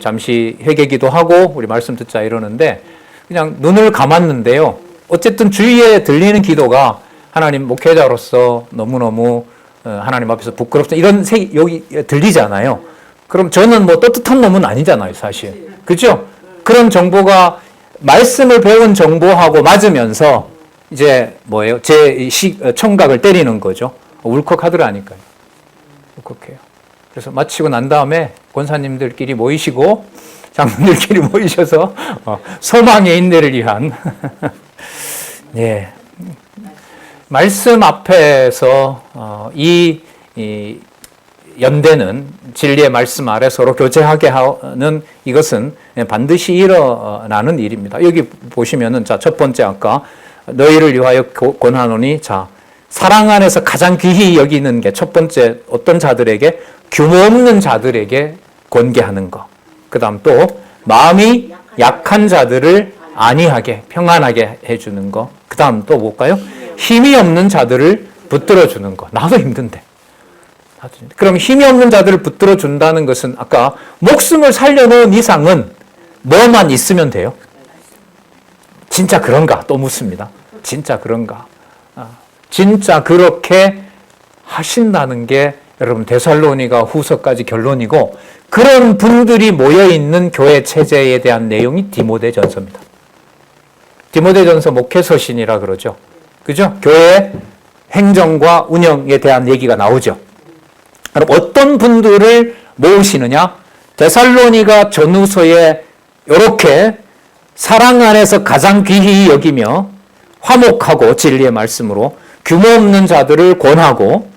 Speaker 1: 잠시 회개기도 하고 우리 말씀 듣자 이러는데 그냥 눈을 감았는데요. 어쨌든 주위에 들리는 기도가 하나님 목회자로서 너무너무 하나님 앞에서 부끄럽다 이런 여기 들리잖아요. 그럼 저는 떳떳한 놈은 아니잖아요, 사실. 그죠? 그런 정보가 말씀을 배운 정보하고 맞으면서 이제 뭐예요? 제 청각을 때리는 거죠. 울컥하더라니까요. 울컥해요. 그래서 마치고 난 다음에 권사님들끼리 모이시고 장로들끼리 모이셔서 소망의 인내를 위한 예. 말씀 앞에서 이 연대는 진리의 말씀 아래 서로 교제하게 하는 이것은 반드시 일어나는 일입니다. 여기 보시면은 자, 첫 번째 아까 너희를 위하여 권하노니 자, 사랑 안에서 가장 귀히 여기는 게 첫 번째 어떤 자들에게 규모 없는 자들에게 권계하는 거. 그다음 또 마음이 약한 자들을 안위하게 평안하게 해주는 거. 그다음 또 뭘까요? 힘이 없는 자들을 붙들어 주는 거. 나도 힘든데. 그럼 힘이 없는 자들을 붙들어 준다는 것은 아까 목숨을 살려놓은 이상은 뭐만 있으면 돼요? 진짜 그런가? 또 묻습니다. 진짜 그런가? 진짜 그렇게 하신다는 게 여러분 데살로니가 후서까지 결론이고 그런 분들이 모여있는 교회 체제에 대한 내용이 디모데전서입니다. 디모데전서 목회서신이라 그러죠. 그죠? 교회 행정과 운영에 대한 얘기가 나오죠. 그럼 어떤 분들을 모으시느냐? 데살로니가 전후서에 이렇게 사랑 안에서 가장 귀히 여기며 화목하고 진리의 말씀으로 규모 없는 자들을 권하고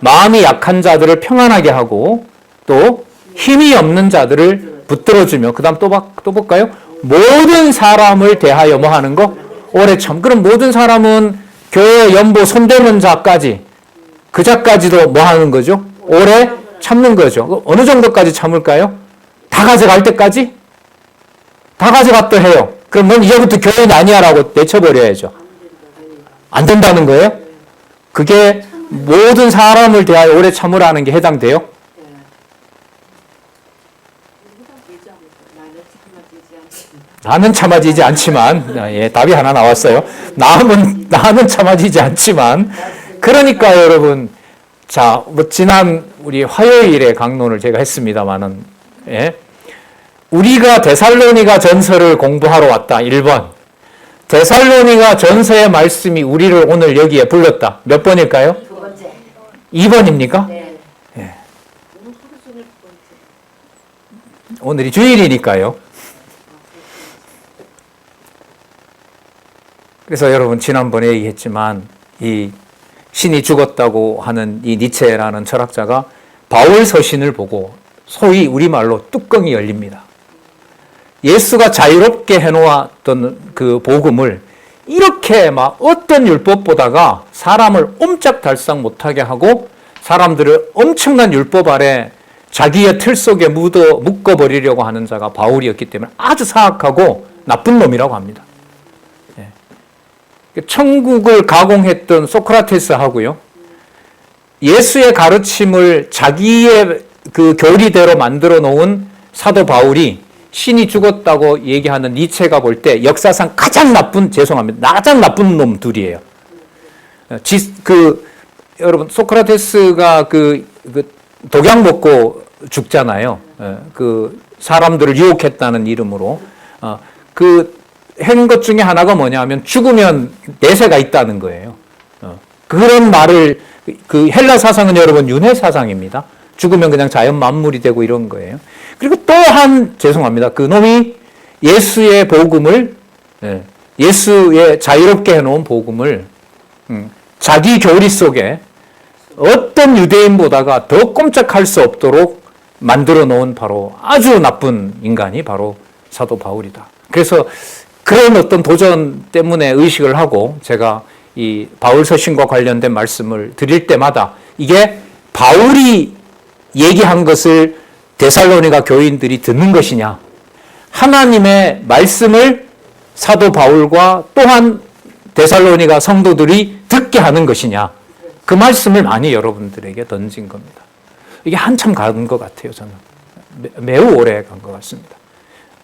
Speaker 1: 마음이 약한 자들을 평안하게 하고 또 힘이 없는 자들을 붙들어주며 그 다음 또 볼까요? 모든 사람을 대하여 뭐 하는 거? 오래 참. 그럼 모든 사람은 교회 연보 손대는 자까지 그 자까지도 뭐 하는 거죠? 오래 참는 거죠. 어느 정도까지 참을까요? 다 가져갈 때까지? 다 가져갔다 해요. 그럼 넌 이제부터 교회는 아니야 라고 내쳐버려야죠. 안 된다는 거예요? 그게 모든 사람을 대하여 오래 참으라는 게 해당돼요? 나는 참아지지 않지만, 예, 답이 하나 나왔어요. 나는 참아지지 않지만, 그러니까 여러분, 자, 뭐 지난 우리 화요일에 강론을 제가 했습니다만은, 예, 우리가 데살로니가 전서를 공부하러 왔다. 1번. 데살로니가 전서의 말씀이 우리를 오늘 여기에 불렀다. 몇 번일까요? 2번입니까?
Speaker 2: 네.
Speaker 1: 예. 오늘이 주일이니까요. 그래서 여러분 지난번에 얘기했지만 이 신이 죽었다고 하는 이 니체라는 철학자가 바울 서신을 보고 소위 우리말로 뚜껑이 열립니다. 예수가 자유롭게 해놓았던 그 복음을 이렇게 막 어떤 율법보다가 사람을 옴짝달싹 못하게 하고 사람들을 엄청난 율법 아래 자기의 틀 속에 묶어버리려고 하는 자가 바울이었기 때문에 아주 사악하고 나쁜 놈이라고 합니다. 천국을 가공했던 소크라테스하고요, 예수의 가르침을 자기의 그 교리대로 만들어 놓은 사도 바울이 신이 죽었다고 얘기하는 니체가 볼 때 역사상 가장 나쁜 놈 둘이에요. 여러분, 소크라테스가 그 독약 먹고 죽잖아요. 그 사람들을 유혹했다는 이름으로. 한 것 중에 하나가 뭐냐 하면 죽으면 내세가 있다는 거예요. 그런 말을, 그 헬라 사상은 여러분 윤회 사상입니다. 죽으면 그냥 자연 만물이 되고 이런 거예요. 그리고 또한 죄송합니다. 그 놈이 예수의 복음을, 예수의 자유롭게 해놓은 복음을 자기 교리 속에 어떤 유대인보다가 더 꼼짝할 수 없도록 만들어 놓은 바로 아주 나쁜 인간이 바로 사도 바울이다. 그래서 그런 어떤 도전 때문에 의식을 하고 제가 이 바울 서신과 관련된 말씀을 드릴 때마다 이게 바울이 얘기한 것을 데살로니가 교인들이 듣는 것이냐, 하나님의 말씀을 사도 바울과 또한 데살로니가 성도들이 듣게 하는 것이냐, 그 말씀을 많이 여러분들에게 던진 겁니다. 이게 한참 간 것 같아요. 저는 매우 오래 간 것 같습니다.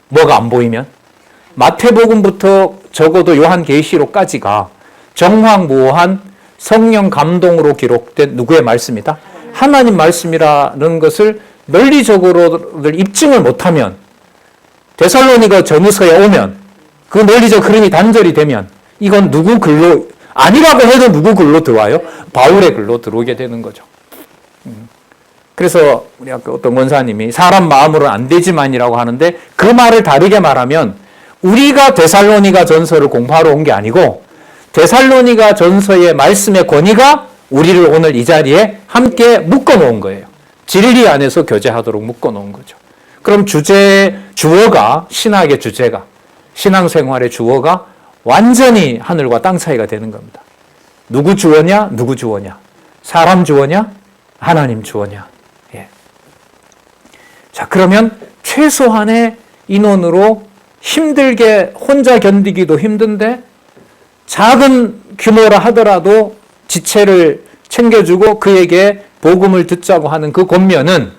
Speaker 1: 뭐가 안 보이면 마태복음부터 적어도 요한계시록까지가 정황무오한 성령 감동으로 기록된 누구의 말씀이다? 하나님 말씀이라는 것을 논리적으로들 입증을 못하면, 데살로니가 전서에 오면 그 논리적 흐름이 단절이 되면 이건 누구 글로, 아니라고 해도 누구 글로 들어와요? 바울의 글로 들어오게 되는 거죠. 그래서 우리 아까 어떤 원사님이 사람 마음으로는 안 되지만이라고 하는데, 그 말을 다르게 말하면 우리가 데살로니가 전서를 공부하러 온 게 아니고 데살로니가 전서의 말씀의 권위가 우리를 오늘 이 자리에 함께 묶어놓은 거예요. 진리 안에서 교제하도록 묶어놓은 거죠. 그럼 주어가, 신학의 주제가, 신앙생활의 주어가 완전히 하늘과 땅 차이가 되는 겁니다. 누구 주어냐? 누구 주어냐? 사람 주어냐? 하나님 주어냐? 예. 자, 그러면 최소한의 인원으로 힘들게 혼자 견디기도 힘든데 작은 규모라 하더라도 지체를 챙겨주고 그에게 복음을 듣자고 하는 그 권면은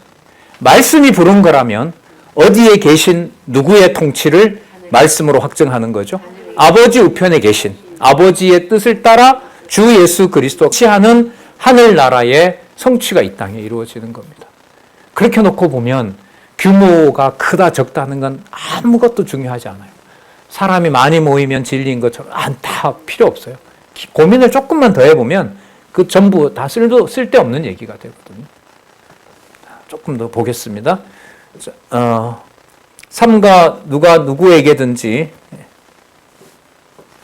Speaker 1: 말씀이 부른 거라면 어디에 계신 누구의 통치를 말씀으로 확증하는 거죠? 아버지 우편에 계신 아버지의 뜻을 따라 주 예수 그리스도 통치하는 하늘나라의 성취가 이 땅에 이루어지는 겁니다. 그렇게 놓고 보면 규모가 크다 적다는 건 아무것도 중요하지 않아요. 사람이 많이 모이면 진리인 것처럼 다 필요 없어요. 고민을 조금만 더 해보면 그 전부 다 쓸데없는 얘기가 되거든요. 조금 더 보겠습니다. 삼가 누가 누구에게든지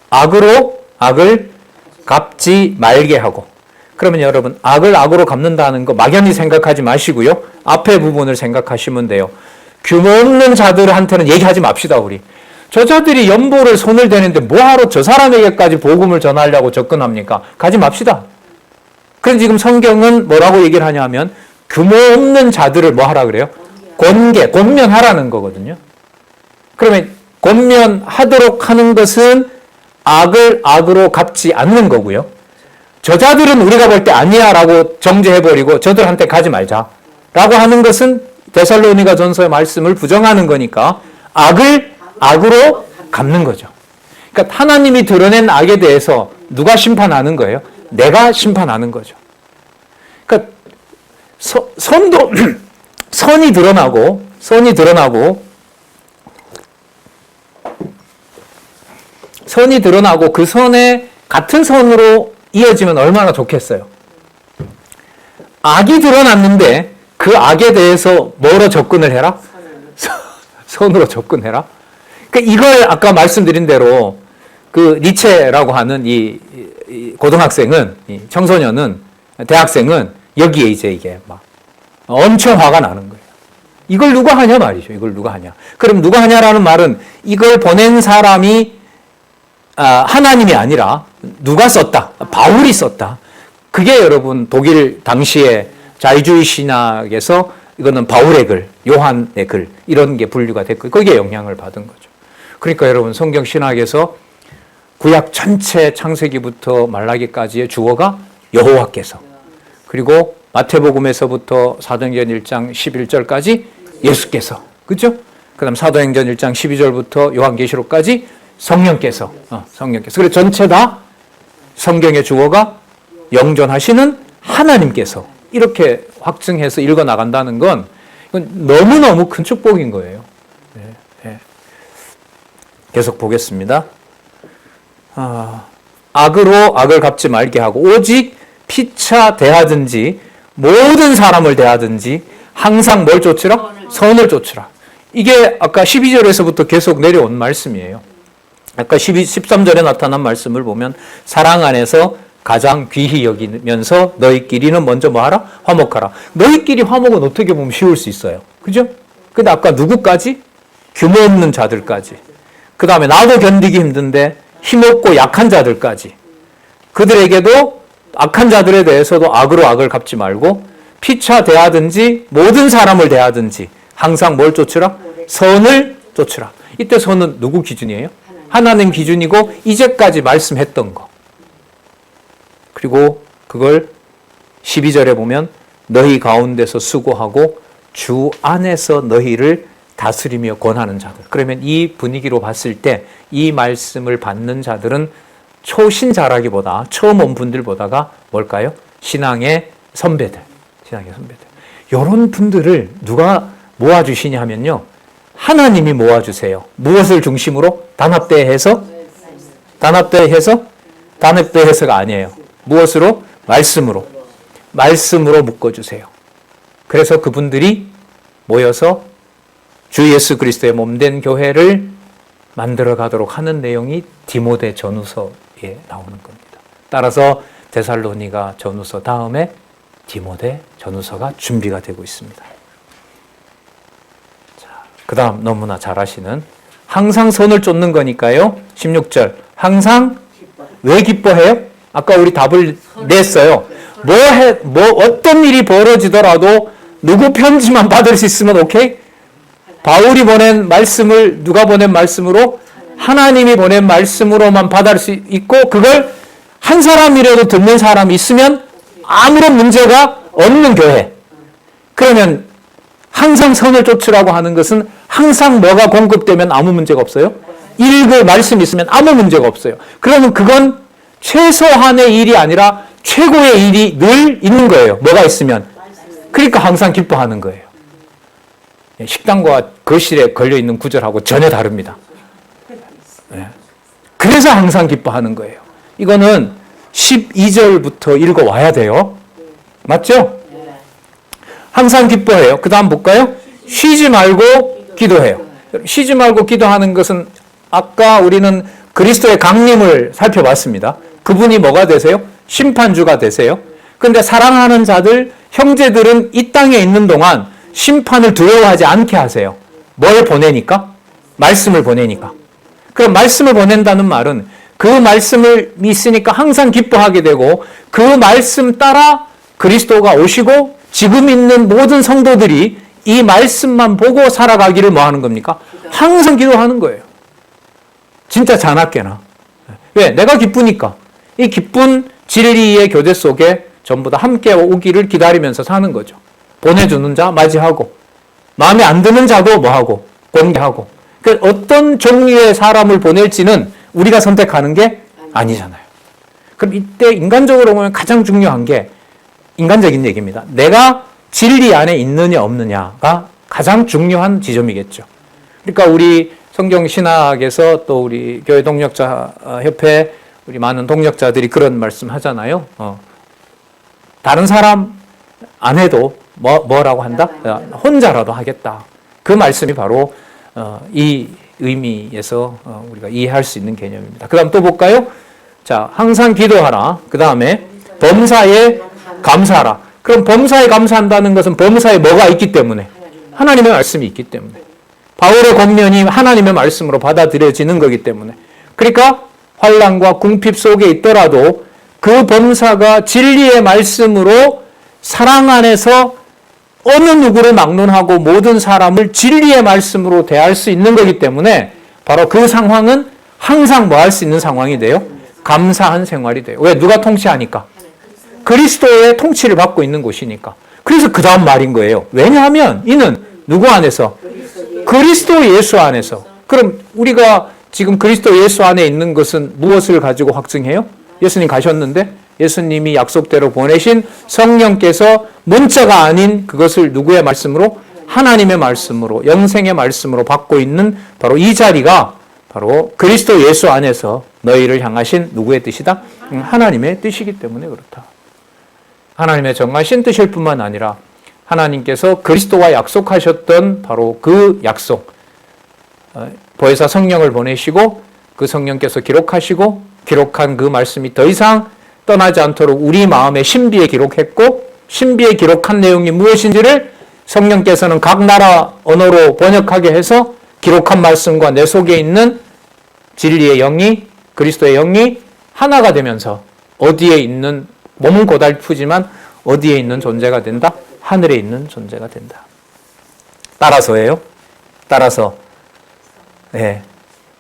Speaker 1: 악으로 악을 갚지 말게 하고 그러면 여러분 악을 악으로 갚는다는 거 막연히 생각하지 마시고요. 앞에 부분을 생각하시면 돼요. 규모 없는 자들한테는 얘기하지 맙시다. 우리 저 자들이 연보를 손을 대는데 뭐하러 저 사람에게까지 복음을 전하려고 접근합니까? 가지 맙시다. 그래서 지금 성경은 뭐라고 얘기를 하냐면 규모 없는 자들을 뭐 하라 그래요? 권면하라는 거거든요. 그러면 권면하도록 하는 것은 악을 악으로 갚지 않는 거고요. 저자들은 우리가 볼 때 아니야 라고 정죄해버리고 저들한테 가지 말자 라고 하는 것은 데살로니가 전서의 말씀을 부정하는 거니까 악을 악으로 갚는 거죠. 그러니까 하나님이 드러낸 악에 대해서 누가 심판하는 거예요? 내가 심판하는 거죠. 그러니까 선이 드러나고 그 선에 같은 선으로 이어지면 얼마나 좋겠어요. 악이 드러났는데 그 악에 대해서 뭐로 접근을 해라? 선으로 접근해라. 그러니까 이걸 아까 말씀드린 대로 그 니체라고 하는 이 고등학생은, 이 청소년은, 대학생은 여기에 이제 이게 막 엄청 화가 나는 거예요. 이걸 누가 하냐 말이죠. 이걸 누가 하냐. 그럼 누가 하냐라는 말은 이걸 보낸 사람이 하나님이 아니라 누가 썼다? 바울이 썼다. 그게 여러분 독일 당시에 자유주의 신학에서 이거는 바울의 글, 요한의 글 이런 게 분류가 됐고 거기에 영향을 받은 거죠. 그러니까 여러분 성경 신학에서 구약 전체 창세기부터 말라기까지의 주어가 여호와께서, 그리고 마태복음에서부터 사도행전 1장 11절까지 예수께서, 그렇죠? 그다음 사도행전 1장 12절부터 요한계시록까지 성령께서. 그래서 전체 다 성경의 주어가 영존하시는 하나님께서 이렇게 확증해서 읽어 나간다는 건 이건 너무너무 큰 축복인 거예요. 네. 계속 보겠습니다. 악으로 악을 갚지 말게 하고 오직 피차 대하든지 모든 사람을 대하든지 항상 뭘 쫓으라? 선을 쫓으라. 이게 아까 12절에서부터 계속 내려온 말씀이에요. 아까 13절에 나타난 말씀을 보면 사랑 안에서 가장 귀히 여기면서 너희끼리는 먼저 뭐하라? 화목하라. 너희끼리 화목은 어떻게 보면 쉬울 수 있어요. 그죠? 근데 아까 누구까지? 규모 없는 자들까지. 그 다음에 나도 견디기 힘든데 힘없고 약한 자들까지. 그들에게도 악한 자들에 대해서도 악으로 악을 갚지 말고 피차 대하든지 모든 사람을 대하든지 항상 뭘 쫓으라? 선을 쫓으라. 이때 선은 누구 기준이에요? 하나님 기준이고 이제까지 말씀했던 거. 그리고 그걸 12절에 보면 너희 가운데서 수고하고 주 안에서 너희를 다스리며 권하는 자들. 그러면 이 분위기로 봤을 때 이 말씀을 받는 자들은 초신자라기보다 처음 온 분들보다가 뭘까요? 신앙의 선배들. 이런 분들을 누가 모아주시냐 하면요. 하나님이 모아주세요. 무엇을 중심으로? 단합대회해서? 단합대회해서가 아니에요. 무엇으로? 말씀으로 묶어주세요. 그래서 그분들이 모여서 주 예수 그리스도의 몸된 교회를 만들어 가도록 하는 내용이 디모데 전후서에 나오는 겁니다. 따라서 데살로니가 전후서 다음에 디모데 전후서가 준비가 되고 있습니다. 그 다음 너무나 잘 아시는 항상 선을 쫓는 거니까요. 16절 항상 왜 기뻐해요? 아까 우리 답을 냈어요. 어떤 일이 벌어지더라도 누구 편지만 받을 수 있으면 오케이? 바울이 보낸 말씀을 누가 보낸 말씀으로? 하나님이 보낸 말씀으로만 받을 수 있고 그걸 한 사람이라도 듣는 사람이 있으면 아무런 문제가 없는 교회. 그러면 항상 선을 쫓으라고 하는 것은 항상 뭐가 공급되면 아무 문제가 없어요? 읽을 말씀이 있으면 아무 문제가 없어요. 그러면 그건 최소한의 일이 아니라 최고의 일이 늘 있는 거예요. 뭐가 있으면. 그러니까 항상 기뻐하는 거예요. 식당과 거실에 걸려있는 구절하고 전혀 다릅니다. 그래서 항상 기뻐하는 거예요. 이거는 12절부터 읽어와야 돼요. 맞죠? 항상 기뻐해요. 그 다음 볼까요? 쉬지 말고 기도해요. 쉬지 말고 기도하는 것은 아까 우리는 그리스도의 강림을 살펴봤습니다. 그분이 뭐가 되세요? 심판주가 되세요. 그런데 사랑하는 자들, 형제들은 이 땅에 있는 동안 심판을 두려워하지 않게 하세요. 뭘 보내니까? 말씀을 보내니까. 그럼 말씀을 보낸다는 말은 그 말씀을 믿으니까 항상 기뻐하게 되고 그 말씀 따라 그리스도가 오시고 지금 있는 모든 성도들이 이 말씀만 보고 살아가기를 뭐 하는 겁니까? 항상 기도하는 거예요. 진짜 자나깨나. 왜? 내가 기쁘니까. 이 기쁜 진리의 교제 속에 전부 다 함께 오기를 기다리면서 사는 거죠. 보내주는 자 맞이하고 마음에 안 드는 자도 뭐하고 공개하고. 그러니까 어떤 종류의 사람을 보낼지는 우리가 선택하는 게 아니잖아요. 그럼 이때 인간적으로 보면 가장 중요한 게 인간적인 얘기입니다. 내가 진리 안에 있느냐 없느냐가 가장 중요한 지점이겠죠. 그러니까 우리 성경 신학에서 또 우리 교회 동력자 협회 우리 많은 동력자들이 그런 말씀 하잖아요. 다른 사람 안 해도 뭐라고 한다? 혼자라도 하겠다. 그 말씀이 바로 이 의미에서 우리가 이해할 수 있는 개념입니다. 그 다음 또 볼까요? 자, 항상 기도하라. 그 다음에 범사에 감사하라. 그럼 범사에 감사한다는 것은 범사에 뭐가 있기 때문에? 하나님의 말씀이 있기 때문에. 바울의 권면이 하나님의 말씀으로 받아들여지는 거기 때문에. 그러니까 환난과 궁핍 속에 있더라도 그 범사가 진리의 말씀으로 사랑 안에서 어느 누구를 막론하고 모든 사람을 진리의 말씀으로 대할 수 있는 거기 때문에 바로 그 상황은 항상 뭐 할 수 있는 상황이 돼요? 감사한 생활이 돼요. 왜? 누가 통치하니까? 그리스도의 통치를 받고 있는 곳이니까. 그래서 그 다음 말인 거예요. 왜냐하면 이는 누구 안에서? 그리스도 예수 안에서. 그럼 우리가 지금 그리스도 예수 안에 있는 것은 무엇을 가지고 확증해요? 예수님 가셨는데 예수님이 약속대로 보내신 성령께서 문자가 아닌 그것을 누구의 말씀으로? 하나님의 말씀으로, 영생의 말씀으로 받고 있는 바로 이 자리가 바로 그리스도 예수 안에서 너희를 향하신 누구의 뜻이다? 하나님의 뜻이기 때문에 그렇다. 하나님의 정하신 뜻일 뿐만 아니라 하나님께서 그리스도와 약속하셨던 바로 그 약속, 보혜사 성령을 보내시고 그 성령께서 기록하시고 기록한 그 말씀이 더 이상 떠나지 않도록 우리 마음의 신비에 기록했고 신비에 기록한 내용이 무엇인지를 성령께서는 각 나라 언어로 번역하게 해서 기록한 말씀과 내 속에 있는 진리의 영이 그리스도의 영이 하나가 되면서 어디에 있는 몸은 고달프지만 어디에 있는 존재가 된다? 하늘에 있는 존재가 된다. 따라서예요. 따라서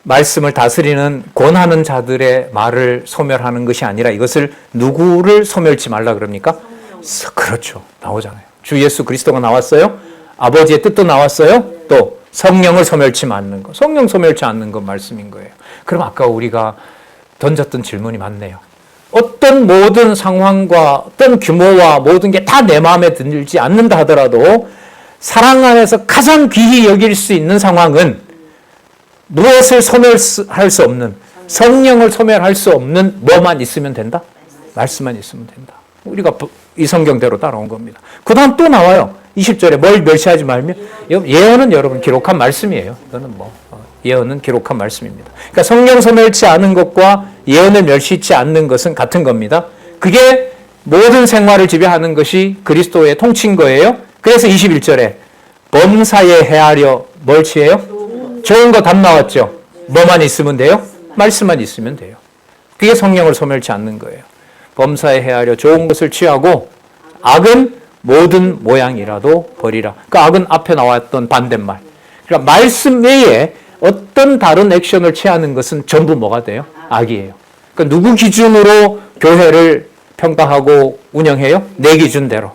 Speaker 1: 말씀을 다스리는 권하는 자들의 말을 소멸하는 것이 아니라 이것을 누구를 소멸치 말라 그럽니까? 그렇죠. 나오잖아요. 주 예수 그리스도가 나왔어요. 아버지의 뜻도 나왔어요. 또 성령을 소멸치 않는 것. 성령 소멸치 않는 것 말씀인 거예요. 그럼 아까 우리가 던졌던 질문이 맞네요. 어떤 모든 상황과 어떤 규모와 모든 게 다 내 마음에 들지 않는다 하더라도 사랑 안에서 가장 귀히 여길 수 있는 상황은 무엇을 소멸할 수 없는 성령을 소멸할 수 없는 뭐만 있으면 된다? 말씀만 있으면 된다. 우리가 이 성경대로 따라온 겁니다. 그 다음 또 나와요. 20절에 뭘 멸시하지 말며 예언은 여러분 기록한 말씀이에요. 이거는 예언은 기록한 말씀입니다. 그러니까 성령 소멸치 않은 것과 예언을 멸시치 않는 것은 같은 겁니다. 그게 모든 생활을 지배하는 것이 그리스도의 통치인 거예요. 그래서 21절에 범사에 헤아려 뭘 취해요? 좋은 거 답 나왔죠. 뭐만 있으면 돼요? 말씀만 있으면 돼요. 그게 성령을 소멸치 않는 거예요. 범사에 헤아려 좋은 것을 취하고 악은 모든 모양이라도 버리라. 그 악은 앞에 나왔던 반대말. 그러니까 말씀 외에 어떤 다른 액션을 취하는 것은 전부 뭐가 돼요? 악이에요. 그러니까 누구 기준으로 교회를 평가하고 운영해요? 내 기준대로.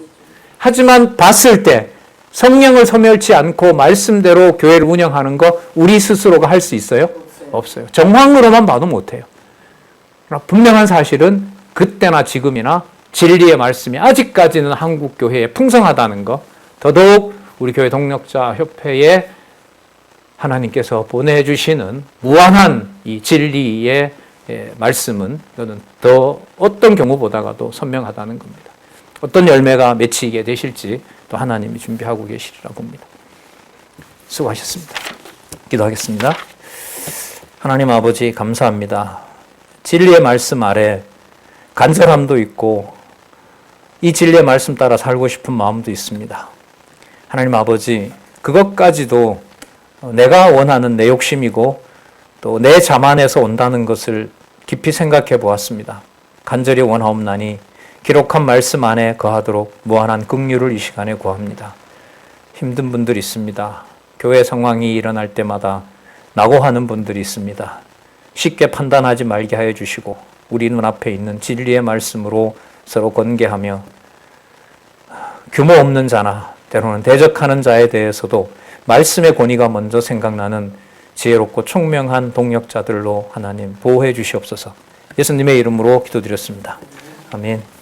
Speaker 1: 하지만 봤을 때 성령을 소멸치 않고 말씀대로 교회를 운영하는 거 우리 스스로가 할 수 있어요? 없어요. 정황으로만 봐도 못해요. 그러나 분명한 사실은 그때나 지금이나 진리의 말씀이 아직까지는 한국 교회에 풍성하다는 거, 더더욱 우리 교회 동력자 협회에 하나님께서 보내주시는 무한한 이 진리의 말씀은 저는 더 어떤 경우보다가도 선명하다는 겁니다. 어떤 열매가 맺히게 되실지 또 하나님이 준비하고 계시리라 봅니다. 수고하셨습니다. 기도하겠습니다. 하나님 아버지 감사합니다. 진리의 말씀 아래 간절함도 있고 이 진리의 말씀 따라 살고 싶은 마음도 있습니다. 하나님 아버지, 그것까지도 내가 원하는 내 욕심이고 또 내 자만에서 온다는 것을 깊이 생각해 보았습니다. 간절히 원하옵나니 기록한 말씀 안에 거하도록 무한한 긍휼을 이 시간에 구합니다. 힘든 분들이 있습니다. 교회 상황이 일어날 때마다 낙오하는 분들이 있습니다. 쉽게 판단하지 말게 하여 주시고 우리 눈앞에 있는 진리의 말씀으로 서로 권계하며 규모 없는 자나 때로는 대적하는 자에 대해서도 말씀의 권위가 먼저 생각나는 지혜롭고 총명한 동력자들로 하나님 보호해 주시옵소서. 예수님의 이름으로 기도드렸습니다. 아멘.